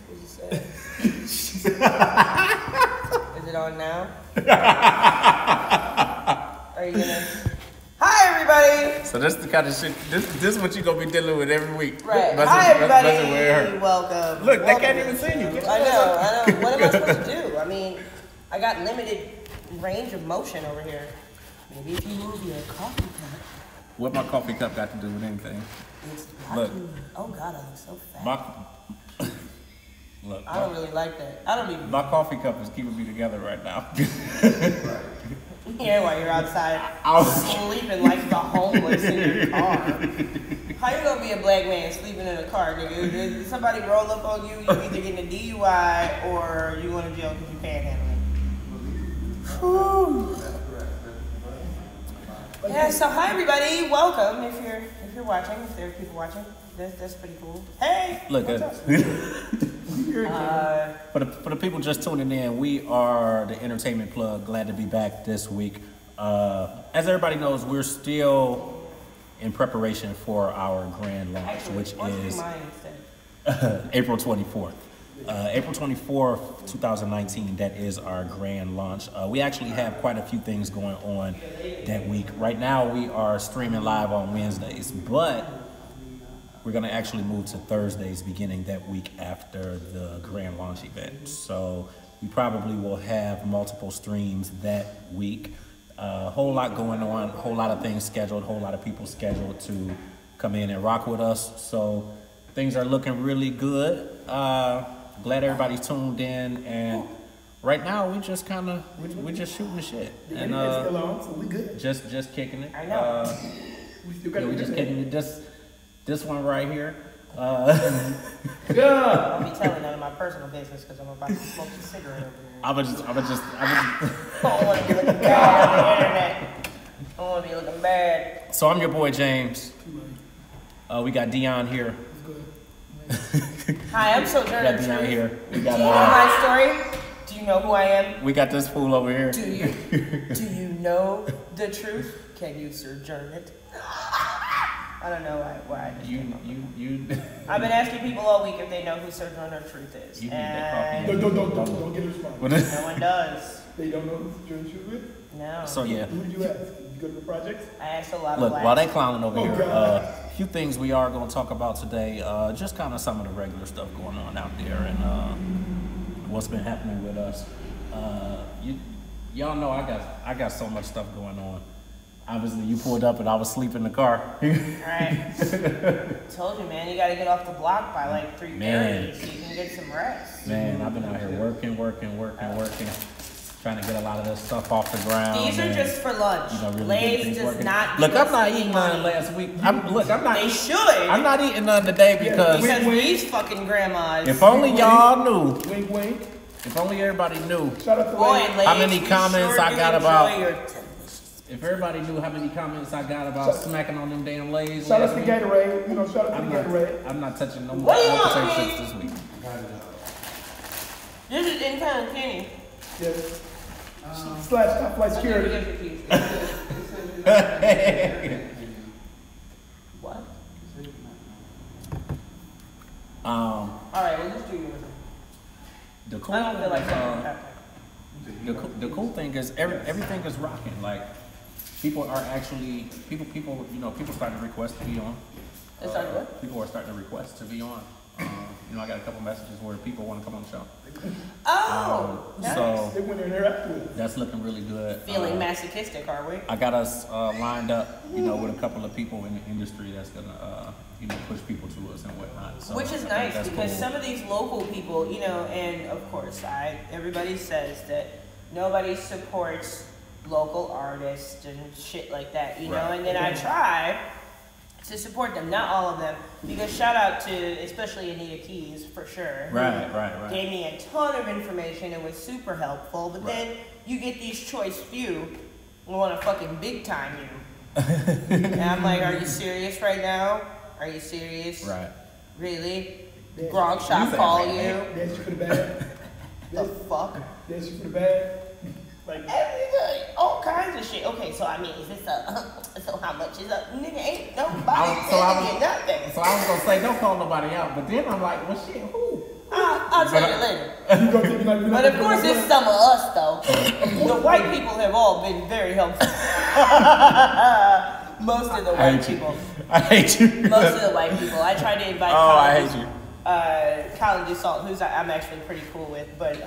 supposed to say? Is it on now? Are you gonna? Hi, everybody. So that's the kind of shit. This is what you gonna be dealing with every week. Right. Hi, everybody. Welcome. Look, they can't even see you. I know. What am I supposed to do? I mean, I got limited range of motion over here. Maybe if you move your coffee cup. What my coffee cup got to do with anything? It's Look. Oh God, I look so fat. Look. I don't really like that. I don't even. My coffee cup is keeping me together right now. Yeah, while you're outside sleeping like the homeless in your car. How you gonna be a black man sleeping in a car, nigga? If somebody roll up on you, you either getting a DUI or you going to jail because you panhandling. Yeah. So hi everybody, welcome. If you're watching, if there are people watching, that's pretty cool. Hey. Look at. For the people just tuning in, we are the Entertainment Plug. Glad to be back this week. As everybody knows, we're still in preparation for our grand launch, which is April 24th. April 24th, 2019, that is our grand launch. We actually have quite a few things going on that week. Right now, we are streaming live on Wednesdays, but we're going to actually move to Thursdays beginning that week after the grand launch event. So we probably will have multiple streams that week. A whole lot going on, a whole lot of things scheduled, a whole lot of people scheduled to come in and rock with us. So things are looking really good. Glad everybody's tuned in. And right now we just kind of, we're just shooting the shit. And still on, so we good. Just kicking it. I know. We still got we just kicking it. This one right here. I'll be telling none of my personal business because I'm about to smoke a cigarette over here. I would just. I don't want to be looking bad on the internet. I don't want to be looking bad. So I'm your boy James. We got Dion here. Hi, I'm Sojourner We got Dion here. We Do got. you know my story? Do you know who I am? We got this fool over here. Do you? Do you know the truth? Can you sojourn it? I don't know why I just came up with that. I've been asking people all week if they know who Sojourner Truth is. And Don't get a response. no one does. They don't know who Sojourner Truth is? No. So yeah. Who did you ask? Did you go to the project? I asked a lot Look, of while they blacks. clowning over here, God. a few things we are going to talk about today. Just kind of some of the regular stuff going on out there and what's been happening with us. Y'all know I got so much stuff going on. Obviously, you pulled up and I was asleep in the car. Right. Told you, man, you got to get off the block by like 3:30 so you can get some rest. Man, I've been out here working, trying to get a lot of this stuff off the ground. These are just for lunch. Really Lay's things does working. not. Look, I'm not eating none last week. I'm not. They should. I'm not eating none today because These fucking grandmas. if only y'all knew. Wink, wink. If only everybody knew. Shout out to Boy, Lady. Lay's, How many you comments sure I do got enjoy about- your If everybody knew how many comments I got about smacking on them damn Lays. Shout out last to week, Gatorade. Shout out to the Gatorade. I'm not touching no What do you more want, potato man? chips this week. This is in kind of candy. Yes. Slash top flight security. What? Um, All right, we'll just do yours. the cool I don't feel like that. the cool thing is everything is rocking. Like people are actually people starting to request to be on. It's like what? People are starting to request to be on. I got a couple messages where people want to come on the show. Oh, nice. So They went in there afterwards. that's looking really good. Feeling masochistic, are we? I got us lined up, with a couple of people in the industry that's gonna, push people to us and whatnot. So Which is I think nice that's because cool. some of these local people, and of course, everybody says that nobody supports local artists and shit like that, Right. and then I try to support them, not all of them, because shout out to especially Anita Keys for sure. who Right. Gave me a ton of information and was super helpful, but Right. then you get these choice few who want to fucking big time you. And I'm like, are you serious right now? Are you serious? Right. Really? Yeah. Gronk shop said call right, you? Dance you for the bag. The fuck? Dance you for the bag. Like, Everything, all kinds of shit. Okay, so I mean, is this so how much is a nigga? Ain't nobody I was nothing. gonna say don't call nobody out, but then I'm like, well shit, who? I I'll tell you later. But of course, it's some of us, though. The white people have all been very helpful. Most of the white people. I hate you. Most of the white people. I tried to invite Colin Dussault, who's I'm actually pretty cool with, but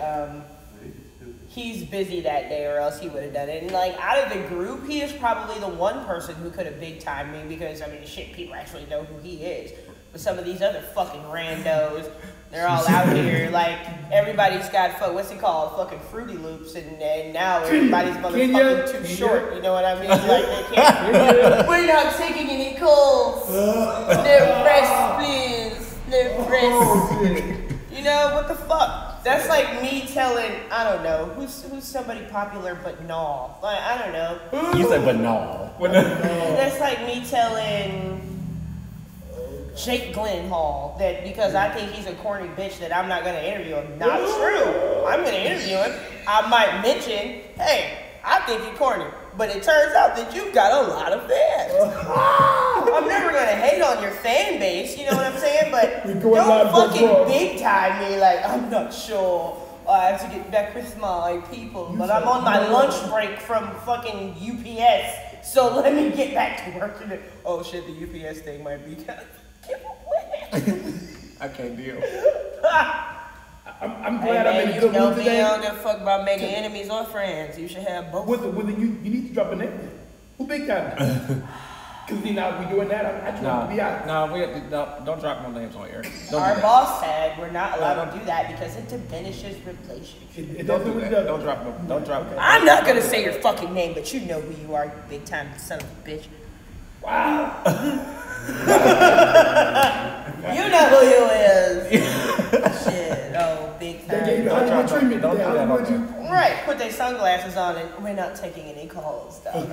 he's busy that day or else he would have done it. And like out of the group, he is probably the one person who could have big timed me because I mean shit, people actually know who he is. But some of these other fucking randos, they're all out here like everybody's got what's it called? Fucking Fruity Loops and now everybody's motherfucking too short, you know what I mean? Like they can't we're not taking any calls. No rest, please. No rest. You know, what the fuck? That's like me telling, I don't know, who's somebody popular but no. Like, I don't know. You said but no. That's like me telling Jake Gyllenhaal that because I think he's a corny bitch that I'm not going to interview him. Not true. I'm going to interview him. I might mention, hey, I think he's corny. But it turns out that you've got a lot of fans. I'm never going to hate on your fan base, you know what I'm saying? But don't fucking big time me like, I'm not sure. I have to get back with my people. But I'm on my lunch break from fucking UPS. So let me get back to working. Oh shit, the UPS thing might be kind of I can't deal. I'm glad I'm in a good mood today. You don't give a fuck about making enemies or friends. You should have both. You need to drop a name. Who big time? Because we doing that. I just want to be out. No, don't drop no names on air. Our boss said we're not allowed to do that because it diminishes relationships. Don't do that. Don't drop no. Don't drop. I'm not gonna say your fucking name, but you know who you are, you big time son of a bitch. Wow. You know who you is. Shit. Oh, big time. They gave you Hollywood treatment. Don't do that. Right. Put their sunglasses on and we're not taking any calls, though.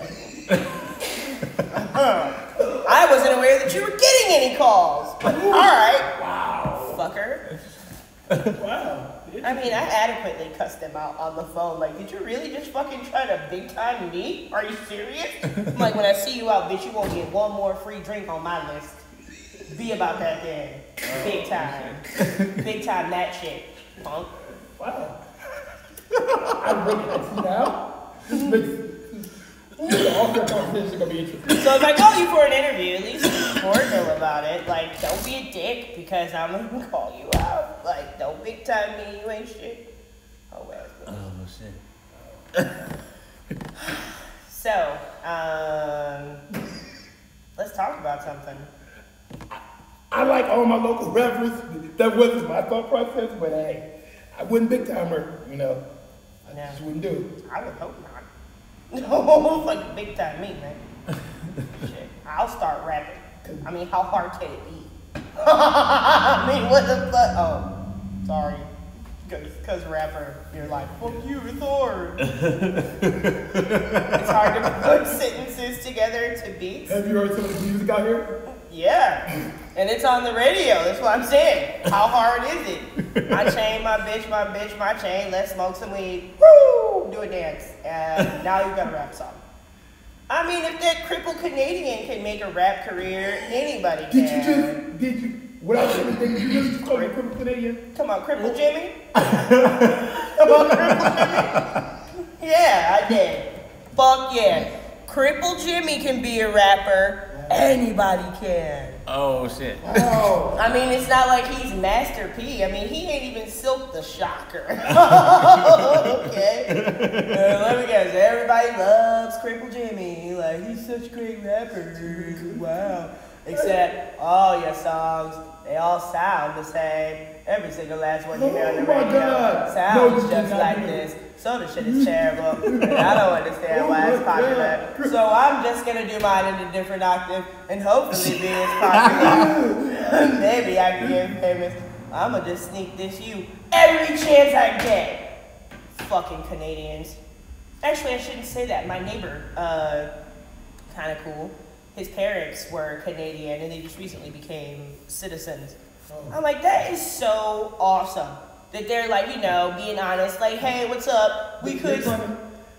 I wasn't aware that you were getting any calls. But all right. Wow. Fucker. Wow. I mean, I adequately cussed them out on the phone. Like, did you really just fucking try to big time me? Are you serious? I'm like, when I see you out, bitch, you won't get one more free drink on my list. Be about that thing. Big time. Big time that shit, punk. Wow. I'm ready to see now. This makes all the conversation gonna be interesting. So if I call you for an interview, at least be cordial about it. Like, don't be a dick because I'm gonna call you out. Like, don't big time me, you ain't shit. Oh well. Oh shit. So, let's talk about something. I like all my local rappers. That wasn't my thought process, but hey, I wouldn't big time her, you know. I just wouldn't do it. I would hope not. No, fucking big time me, man. Shit. I'll start rapping. I mean, how hard can it be? I mean, what the fuck? Oh, sorry. Because rapper, you're like, fuck you, Thor. It's hard to put sentences together to beats. Have you heard some of the music out here? Yeah, and it's on the radio. That's what I'm saying. How hard is it? My chain, my bitch, my chain. Let's smoke some weed. Woo! Do a dance. And now you've got a rap song. I mean, if that crippled Canadian can make a rap career, anybody can. Did you, without anything, you really just call me crippled Canadian? Come on, Crippled Jimmy? Come on, Crippled Jimmy? Yeah, I did. Fuck yeah. Crippled Jimmy can be a rapper. Anybody can. Oh shit. Oh. I mean, it's not like he's Master P. I mean, he ain't even Silk the Shocker. Okay. Let me guess. Everybody loves Cripple Jimmy. Like, he's such a great rapper. Wow. Except all your songs, they all sound the same. Every single last one you hear on the radio sounds just like this. So the shit is terrible, and I don't understand why it's popular. So I'm just gonna do mine in a different octave, and hopefully be as popular. Maybe I can get famous. I'ma just sneak this you every chance I get. Fucking Canadians. Actually, I shouldn't say that. My neighbor, kind of cool. His parents were Canadian, and they just recently became citizens. I'm like, that is so awesome. That they're like, you know, being honest, like, hey, what's up? We could.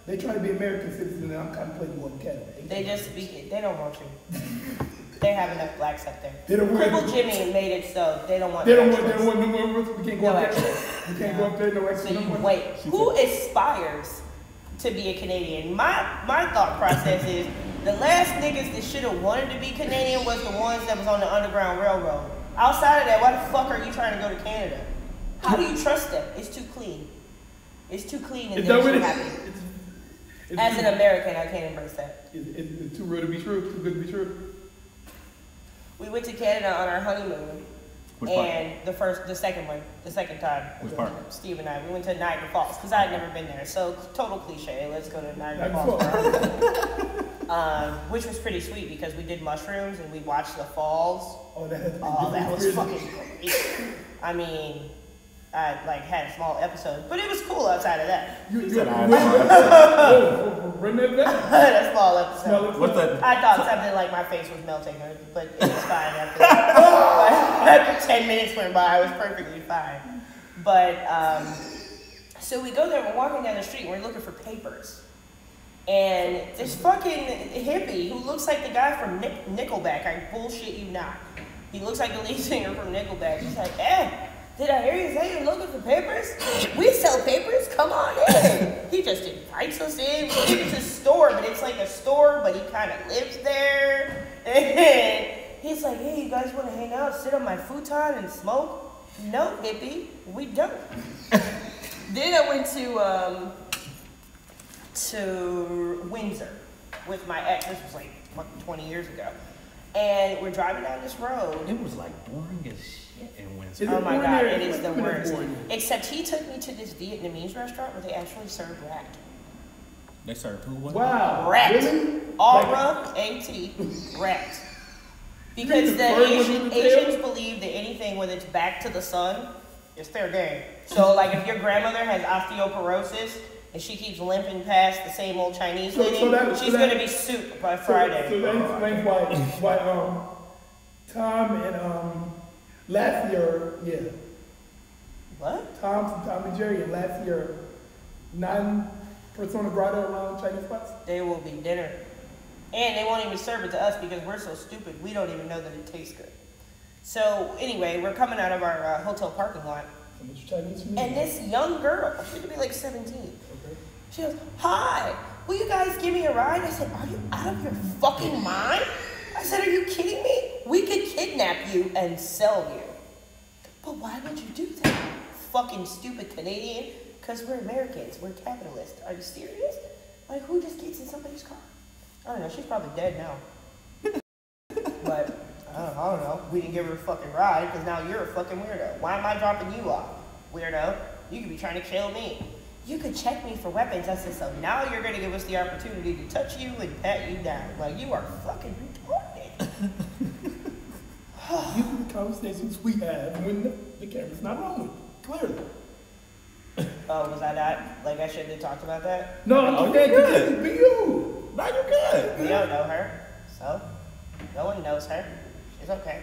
They try to be American citizens, and I'm contemplating going to Canada. They just speak it. They don't want you. They have enough blacks up there. They don't want- Cripple Jimmy made it so they don't want. They don't extras. want no more. We can't go No up there. extras. You can't go up there. No So extra. you wait. Who aspires to be a Canadian? My thought process is the last niggas that should have wanted to be Canadian was the ones that was on the Underground Railroad. Outside of that, why the fuck are you trying to go to Canada? How do you trust them? It's too clean. It's too clean and Is they're that what too it happy. is? As an American, I can't embrace that. It's too real to be true. Too good to be true. We went to Canada on our honeymoon. Which part? And the second time. Which part? Steve and I, we went to Niagara Falls because I had never been there. So total cliche. Let's go to Niagara Niagara Falls. Which was pretty sweet because we did mushrooms and we watched the falls. Oh, that That was fucking great. I mean, I had a small episode, but it was cool outside of that. You said I run that back. A small episode. What's that? I thought something like my face was melting, but it was fine after that. After 10 minutes went by, I was perfectly fine. But, so we go there, we're walking down the street, we're looking for papers. And this fucking hippie who looks like the guy from Nickelback, I bullshit you not. He looks like the lead singer from Nickelback. He's like, did I hear you say you're looking for papers? We sell papers, come on in. He just invites us in. It's a store, but it's like a store, but he kind of lives there. And he's like, hey, you guys want to hang out, sit on my futon and smoke? No, hippie, we don't. Then I went to Windsor with my ex. This was like fucking 20 years ago. And we're driving down this road. It was like boring as shit in Windsor. Oh my boring god, there? it is the It's worst. boring. Except he took me to this Vietnamese restaurant where they actually serve rat. They served who? What? Wow. Rat. Really? R-A-T. Rat. Because You the mean the bird was in the tail? Asians believe that anything with its back to the sun, it's fair game. So like if your grandmother has osteoporosis and she keeps limping past the same old Chinese lady, she's going to be soup by Friday. So that explains why Tom and last year, yeah. What? Tom and Jerry and last year, 9 persona grata around Chinese spots. They will be dinner. And they won't even serve it to us because we're so stupid, we don't even know that it tastes good. So anyway, we're coming out of our hotel parking lot. So much Chinese food. And this young girl, she could be like 17. Okay. She goes, hi, will you guys give me a ride? I said, are you out of your fucking mind? I said, are you kidding me? We could kidnap you and sell you. But why would you do that? Fucking stupid Canadian. Because we're Americans. We're capitalists. Are you serious? Like, who just gets in somebody's car? I don't know. She's probably dead now. But, I don't know. We didn't give her a fucking ride because now you're a fucking weirdo. Why am I dropping you off, weirdo? You could be trying to kill me. You could check me for weapons. I said, so now you're going to give us the opportunity to touch you and pat you down. Like, you are fucking retarded. These are the conversations we have when the camera's not on, clearly. Oh, was I not? Like, I shouldn't have talked about that? No, you're good. Be you. Now you're good. We don't know her, so no one knows her. She's okay.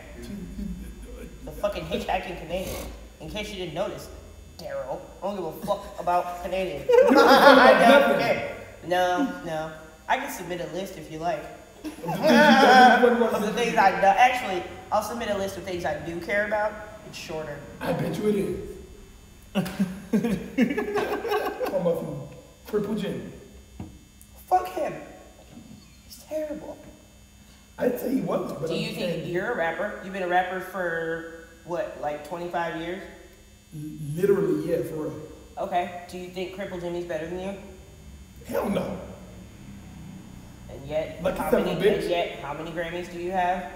The fucking hitchhiking Canadian. In case you didn't notice, Daryl, I don't give a fuck about Canadian. I don't care. No. I can submit a list if you like. Of the things I do. Actually, I'll submit a list of things I do care about. It's shorter. I bet you it is. Come up from Triple Jim. Fuck him. He's terrible. I'd say he wasn't, but Do I'm you saying think you're a rapper? You've been a rapper for what, like 25 years? literally, yeah, for real. Okay. Do you think Cripple Jimmy's better than you? Hell no. And yet, Like how a son of a bitch. how many Grammys do you have?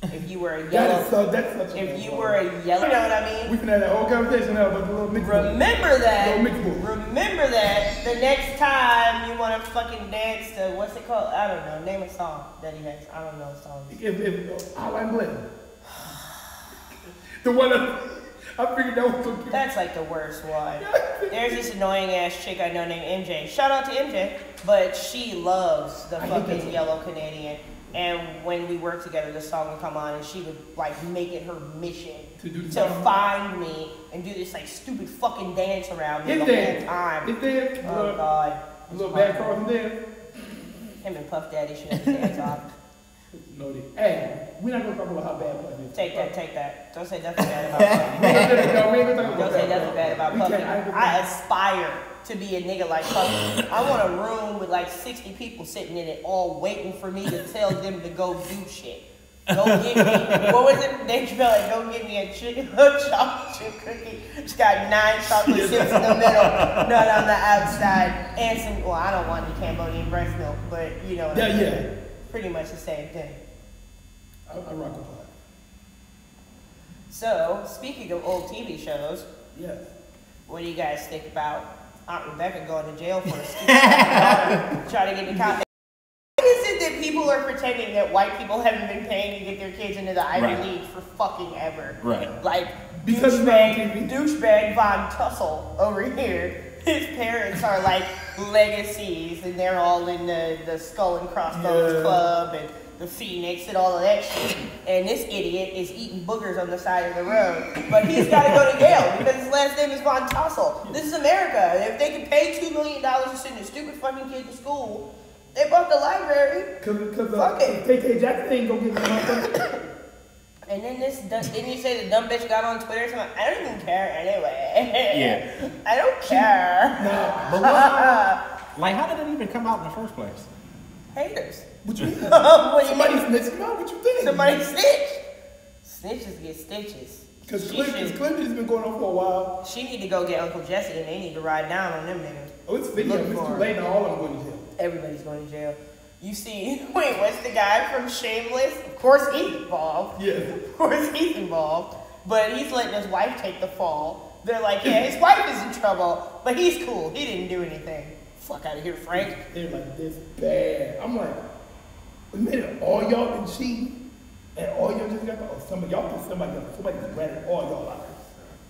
If you were a That's yellow, such a if you were a yellow, you know what I We mean? can have that whole conversation now about the little mix. Remember that. Little mix board. Remember that. The next time you want to fucking dance to what's it called? I don't know. Name a song that he has. I don't know a song. If I'm Glenn. The one that I figured that was so cute. That's like the worst one. There's this annoying ass chick I know named MJ. Shout out to MJ. But she loves the I hate that fucking song. yellow Canadian. And when we worked together, the song would come on and she would like make it her mission To do the to song. find me and do this like stupid fucking dance around me It's the there. whole time. It's there. Oh god. A little bad crossing there. Him and Puff Daddy should have to dance off. Loaded. Hey, we're not gonna talk about how bad Puffy is. Take that. Don't say nothing bad about Puffy. No, we ain't gonna talk Don't about say that. nothing bad about Puffy. I aspire to be a nigga like Puffy. I want a room with like 60 people sitting in it, all waiting for me to tell them to go do shit. Go get me, what was it? They smell like, go get me a chocolate chip cookie. It's got 9 chocolate chips in the middle, none on the outside, and some, well, I don't want any Cambodian breast milk, but you know what I mean. Yeah. Pretty much the same thing. I rock with that. So, speaking of old TV shows, Yes. what do you guys think about Aunt Rebecca going to jail for a stupid trying to get the cop? Why is it that people are pretending that white people haven't been paying to get their kids into the Ivy League for fucking ever? Right. Like, Because douchebag Von Tussle over here. His parents are like legacies, and they're all in the Skull and Crossbones Club and the Phoenix and all of that shit. And this idiot is eating boogers on the side of the road. But he's got to go to jail because his last name is Von Tussle. This is America. If they could pay $2 million to send a stupid fucking kid to school, they bought the library. Fuck it. KK Jackson ain't gonna get the motherfucker. And then didn't you say the dumb bitch got on Twitter? So I don't even care anyway. Yeah. I don't care. But what, like, how did it even come out in the first place? Haters. What you mean? What do you Somebody mean? snitched him out? What you think? Somebody snitch. Snitches get stitches. Because Clinton has been going on for a while. She need to go get Uncle Jesse, and they need to ride down on them niggas. Oh, it's video. It's too late now. All of them going to jail. Everybody's going to jail. You see, wait, what's the guy from Shameless? Of course he's involved. Yeah. Of course he's involved. But he's letting his wife take the fall. They're like, yeah, his wife is in trouble, but he's cool. He didn't do anything. Fuck out of here, Frank. They're like, this bad. I'm like, wait a minute, all y'all been cheating, and all y'all just got the, oh, somebody just ratted all y'all out.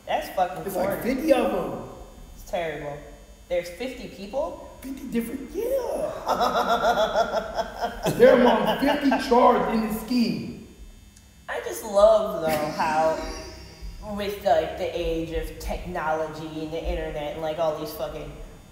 That's fucking It's corny. like 50 of them. It's terrible. There's 50 people? 50 different, yeah. They're among 50 charged in the scheme. I just love, though, how with like the age of technology and the internet and like all these fucking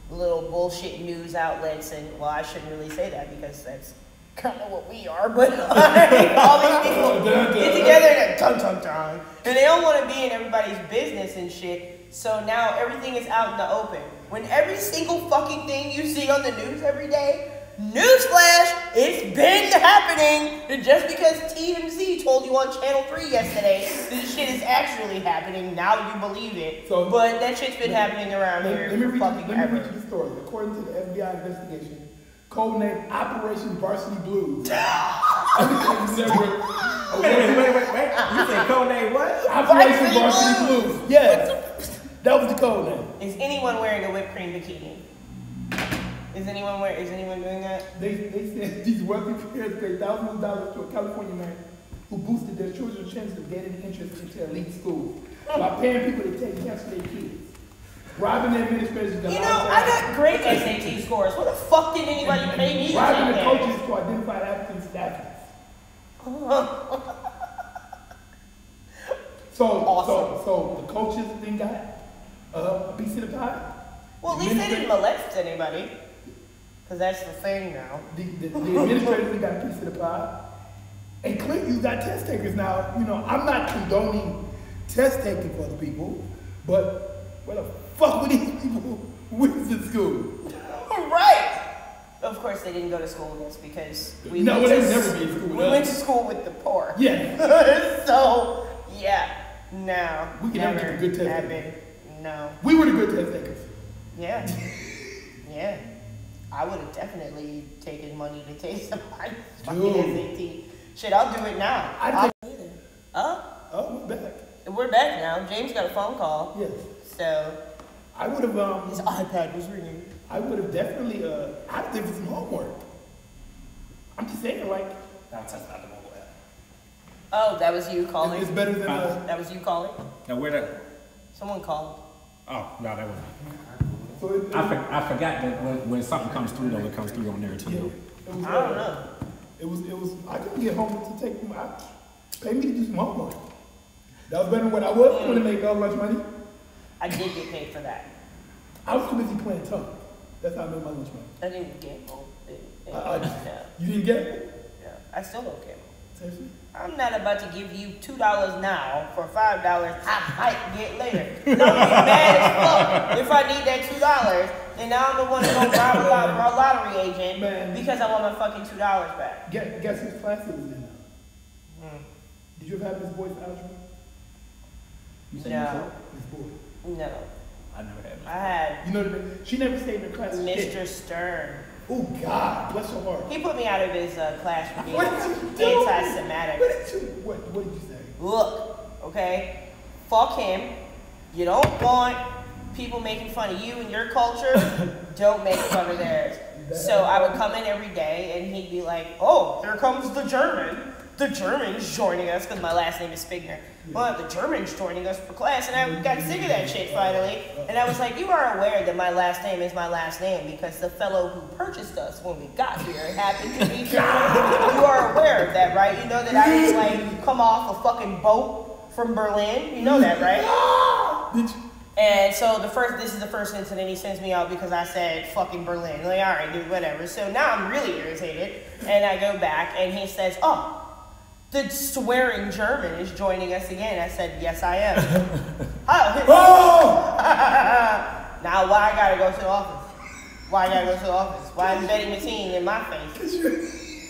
little bullshit news outlets, and well, I shouldn't really say that because that's kind of what we are, but like, all these people get together and dun, and they all want to be in everybody's business and shit. So now everything is out in the open. When every single fucking thing you see on the news every day, newsflash, it's been happening. And just because TMZ told you on Channel 3 yesterday this shit is actually happening, now you believe it. So, but that shit's been happening around here for fucking Let me ever. read you the story. According to the FBI investigation, codenamed Operation Varsity Blues. Wait. You say codename what? Operation Varsity Blues. Yes. That was the code name. Is anyone wearing a whipped cream bikini? Is anyone doing that? They said these wealthy parents paid thousands of dollars to a California man who boosted their children's chances of getting interest into elite schools by paying people to take camps for their kids. Bribing the administrators to You know, I got great SAT scores. What the fuck did anybody pay me to bribing take the that? coaches to identify African staffers. So the coaches then got a piece of the pie. Well, at least they didn't molest anybody. Because that's the thing now. The administrators then got a piece of the pie. And Clinton, you got test takers now. You know, I'm not condoning test taking for other people, but where the fuck were these people with in school? Right. Of course, they didn't go to school with us because we went to school with the poor. Yeah. So, yeah. No. We can never get a good test taker. No. We were the good test takers. Yeah. Yeah. I would have definitely taken money to take somebody's fucking SAT. Shit, I'll do it now. Oh, we're back. We're back now. James got a phone call. Yes. So. I would have, His iPad was ringing. I would have definitely, I'd give some homework. I'm just saying, like. Now test out the mobile app. Oh, that was you calling? It's better than, That was you calling? Now where that? Someone called. Oh, no, that wasn't. so I forgot that when something comes through, though, it comes through on there too. It was, I don't know. It was, I couldn't get home to take, pay me to do some homework. That was better than what I was going to make all much money. I did get paid for that. I was too busy playing tug. That's how I made my lunch money. I didn't get home. You didn't get it? Yeah. I still don't get home. Seriously? I'm not about to give you $2 now for $5 I might get later. Don't get mad as fuck if I need that $2. And now I'm the one to go rob a lottery agent because I want my fucking $2 back. Guess whose class it was in? Did you ever have Miss Boyd for algebra? No. Miss Boyd. No. I never had. I had. You know, she never stayed in the class. Mr. Stern. Oh God, bless her heart. He put me out of his class for being What did you do? anti-Semitic. What did you say? Look, okay, fuck him. You don't want people making fun of you and your culture. Don't make fun of theirs. So I would come in every day and he'd be like, oh, here comes the German. The German's joining us, because my last name is Spigner. Well, the German's joining us for class, and I got sick of that shit finally. And I was like, you are aware that my last name is my last name because the fellow who purchased us when we got here happened to be German. You are aware of that, right? You know that I didn't like come off a fucking boat from Berlin. You know that, right? Did you? And so this is the first incident he sends me out because I said fucking Berlin. Like, all right, dude, whatever. So now I'm really irritated, and I go back, and he says, oh, the swearing German is joining us again. I said, yes, I am. Now, why I gotta go to the office? Why I gotta go to the office? Why is Betty Mateen in my face?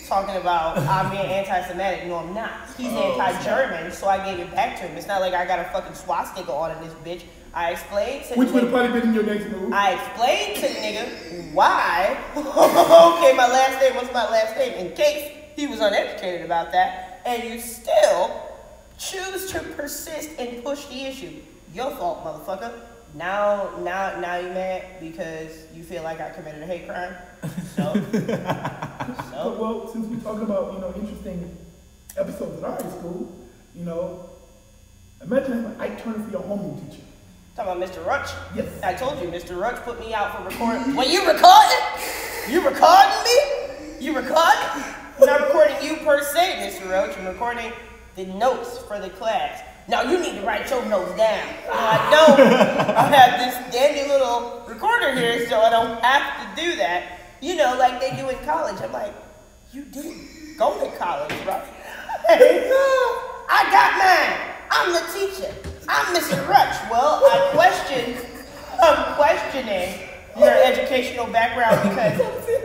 Talking about I'm being anti-Semitic. No, I'm not. He's anti-German, so I gave it back to him. It's not like I got a fucking swastika on in this bitch. I explained to Which would have probably been in your next move. I explained to the nigga why. Okay, my last name was my last name, in case he was uneducated about that. And you still choose to persist and push the issue. Your fault, motherfucker. Now you mad because you feel like I committed a hate crime? So? Well, since we're talking about, interesting episodes in our high school, imagine having Ike Turner for your homeroom teacher. Talking about Mr. Rutch? Yes. I told you, Mr. Rutch put me out for recording. Well, you recording? You recording me? You recording? I'm not recording you per se, Mr. Roach. I'm recording the notes for the class. Now you need to write your notes down. No, I don't. I have this dandy little recorder here, so I don't have to do that. Like they do in college. I'm like, you didn't go to college, right? I got mine. I'm the teacher. I'm Mr. Rutch. Well, I'm questioning your educational background because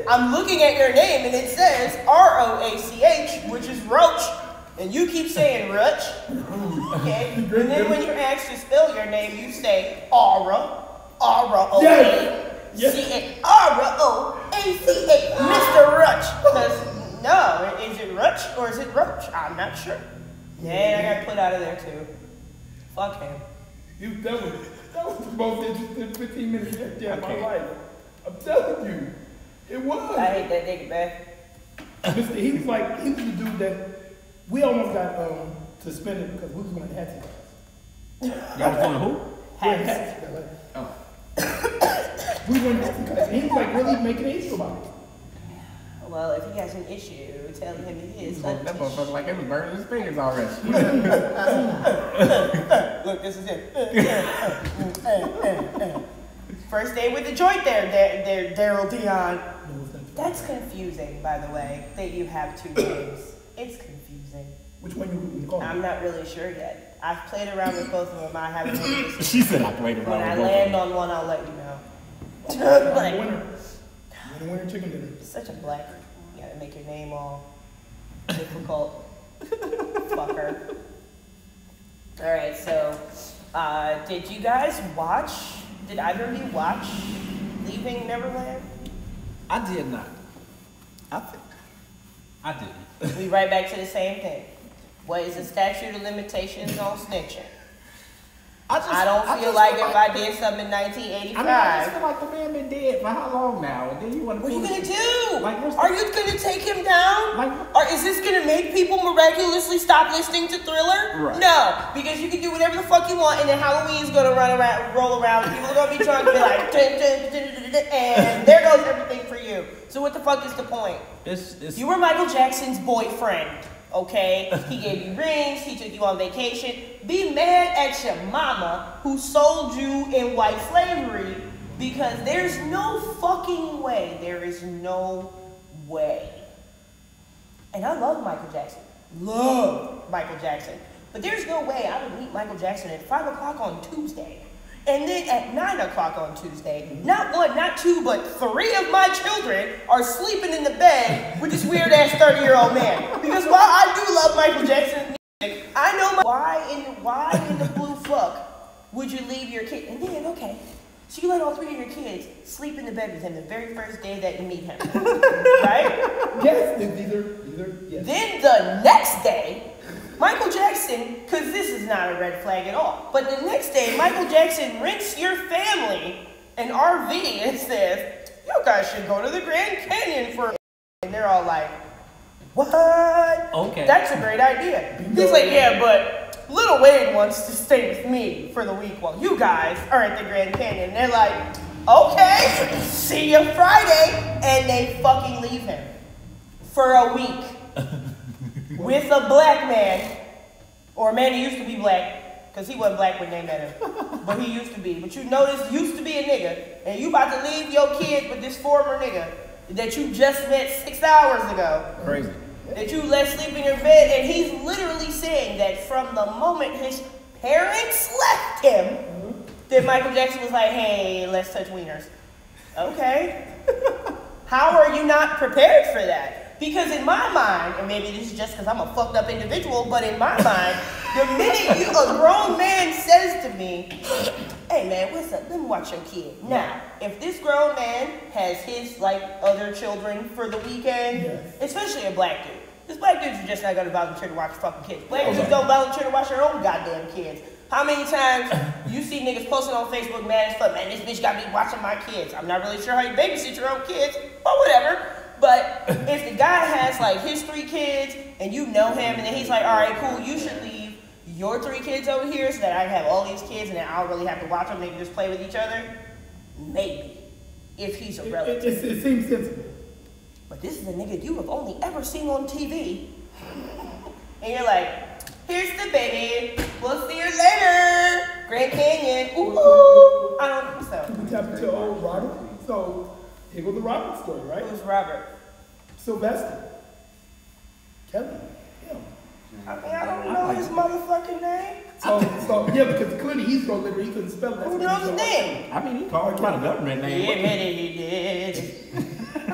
I'm looking at your name and it says R-O-A-C-H, which is Roach, and you keep saying Rutch. Okay? And then when you're asked to spell your name, you say Aura, R-O-A-C-H, R-O-A-C-H, Mr. Rutch. Because, no, is it Rutch or is it Roach? I'm not sure. And I got put out of there too. Fuck him. That was the most interesting 15 minutes of my life. I'm telling you. It was. I hate that nigga, man. He was the dude that we almost got suspended because we was going to Hattie class. Y'all was going to who? Hats. Oh. We went to Hattie class. And he was really making an issue about it. Well, if he has an issue, tell him he is. That motherfucker like it was burning his fingers already. Look, this is it. First day with the joint there, Daryl Dion. That's confusing, by the way, that you have two names. It's confusing. Which one you call? I'm not really sure yet. I've played around with both of them. I haven't made this. She said I played around When with I both land on one, I'll let you know. Winner chicken dinner. Such a black. You gotta make your name all difficult. Fucker. Alright, so, did you guys watch? Did either of you watch Leaving Neverland? I did not. I didn't. We right back to the same thing. What is the statute of limitations on snitching? I don't feel like if I did something in 1985. I just feel like the man been dead for how long now? And then you want to. What are you gonna do? Like, are you gonna take him down? Or is this gonna make people miraculously stop listening to Thriller? Right. No, because you can do whatever the fuck you want, and then Halloween's gonna roll around, and people are gonna be drunk and be like, dun, dun, dun, dun, dun, and there goes everything for you. So what the fuck is the point? You were Michael Jackson's boyfriend. Okay, he gave you rings, he took you on vacation. Be mad at your mama who sold you in white slavery because there's no fucking way. There is no way. And I love Michael Jackson. love Michael Jackson. But there's no way I would meet Michael Jackson at 5 o'clock on Tuesday. And then at 9 o'clock on Tuesday, not one, not two, but 3 of my children are sleeping in the bed with this weird-ass 30-year-old man. Because while I do love Michael Jackson's music, I know why in the blue fuck would you leave your kid? And then, okay, so you let all 3 of your kids sleep in the bed with him the very first day that you meet him, right? Yes, either, yes. Then the next day, Michael Jackson, because this is not a red flag at all, but the next day, Michael Jackson rents your family an RV and says, you guys should go to the Grand Canyon for a. And they're all like, what? Okay. That's a great idea. He's like, yeah, but Lil Wayne wants to stay with me for the week while you guys are at the Grand Canyon. And they're like, okay, see you Friday. And they fucking leave him for a week. With a black man, or a man who used to be black, because he wasn't black when they met him, but he used to be. But you notice, used to be a nigga, and you about to leave your kid with this former nigga that you just met 6 hours ago. Crazy. That you let sleep in your bed, and he's literally saying that from the moment his parents left him, that Michael Jackson was like, hey, let's touch wieners. Okay. How are you not prepared for that? Because in my mind, and maybe this is just because I'm a fucked up individual, but in my mind, the minute a grown man says to me, hey man, what's up? Let me watch your kid. Now, if this grown man has his like other children for the weekend, especially a black dude, because black dudes are just not going to volunteer to watch fucking kids. Black dudes don't volunteer to watch their own goddamn kids. How many times you see niggas posting on Facebook, mad as fuck, man, this bitch got me watching my kids. I'm not really sure how you babysit your own kids, but whatever. But if the guy has like his 3 kids and you know him and then he's like, all right, cool, you should leave your 3 kids over here so that I have all these kids and then I don't really have to watch them, they can just play with each other. Maybe. If he's a relative. It seems sensible. But this is a nigga you have only ever seen on TV. And you're like, here's the baby. We'll see you later. Grand Canyon. Ooh. I don't think so. We tap into old Robert. So here goes the Robert story, right? Who's Robert? Sylvester. Kelly. Yeah. I mean, I don't know his motherfucking name. So yeah, because clearly he's so literal, he couldn't spell it. Who knows his name? I mean, he called by the government name. He admitted he did. He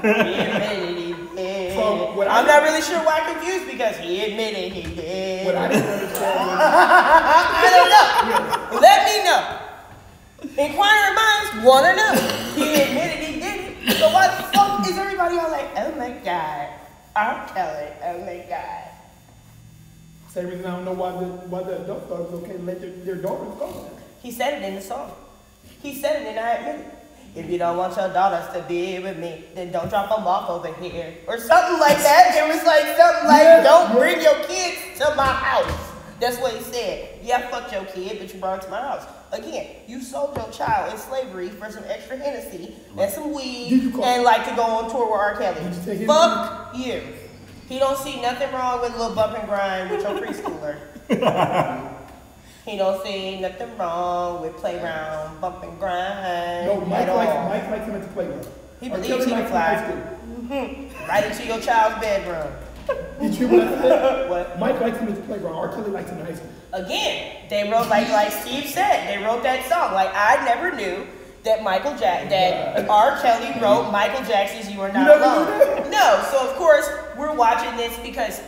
admitted he did. So I'm not really sure why confused because he admitted he did. What I didn't understand was I don't know. Let me know. Inquiring minds want to know. He admitted he did it. So why the fuck is everybody all like, oh my God, R. Kelly, oh my God. same reason I don't know why the adults thought it was okay to let their daughters go. He said it in the song. He said it and I admit it. If you don't want your daughters to be with me, then don't drop them off over here. Or something like that. It was like something like, don't bring your kids to my house. That's what he said. Yeah, fuck your kid, but you brought it to my house. Again, you sold your child in slavery for some extra Hennessy and some weed and like to go on tour with R. Kelly. Fuck you. He don't see nothing wrong with a little bump and grind with your preschooler. He don't see nothing wrong with playground, bump and grind. No, Mike likes him at the playground. He believes he can fly. Right into your child's bedroom. Did you hear what I said? What? Mike likes him at the playground. R. Kelly likes him in high school. Again, they wrote like Steve said, they wrote that song. Like I never knew that R. Kelly wrote Michael Jackson's "You Are Not Alone." No, so of course we're watching this because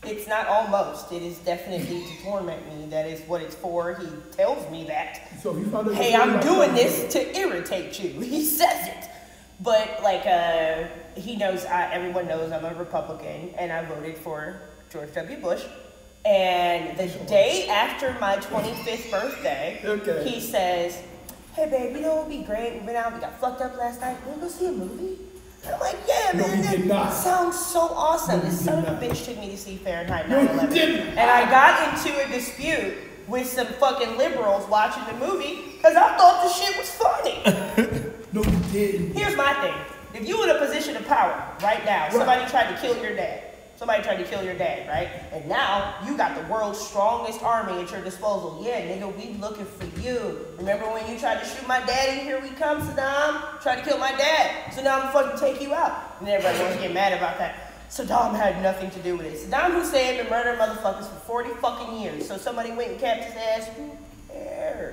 it's not almost. It is definitely to torment me. That is what it's for. He tells me that. So you found out hey, I'm doing this to irritate you. He says it. But like he knows, everyone knows I'm a Republican and I voted for George W. Bush. And the day after my 25th birthday, he says, hey babe, you know what would be great? We went out, we got fucked up last night. You wanna go see a movie? And I'm like, yeah, man, that sounds so awesome. This son of a bitch took me to see Fahrenheit 9/11. And I got into a dispute with some fucking liberals watching the movie because I thought the shit was funny. No, you didn't. Here's my thing. If you in a position of power right now, somebody tried to kill your dad. Somebody tried to kill your dad, right? And now you got the world's strongest army at your disposal. Yeah, nigga, we looking for you. Remember when you tried to shoot my daddy? Here we come, Saddam. Tried to kill my dad. So now I'm fucking take you out. And everybody wants to get mad about that. Saddam had nothing to do with it. Saddam Hussein been murdering motherfuckers for 40 fucking years. So somebody went and capped his ass. Who cares?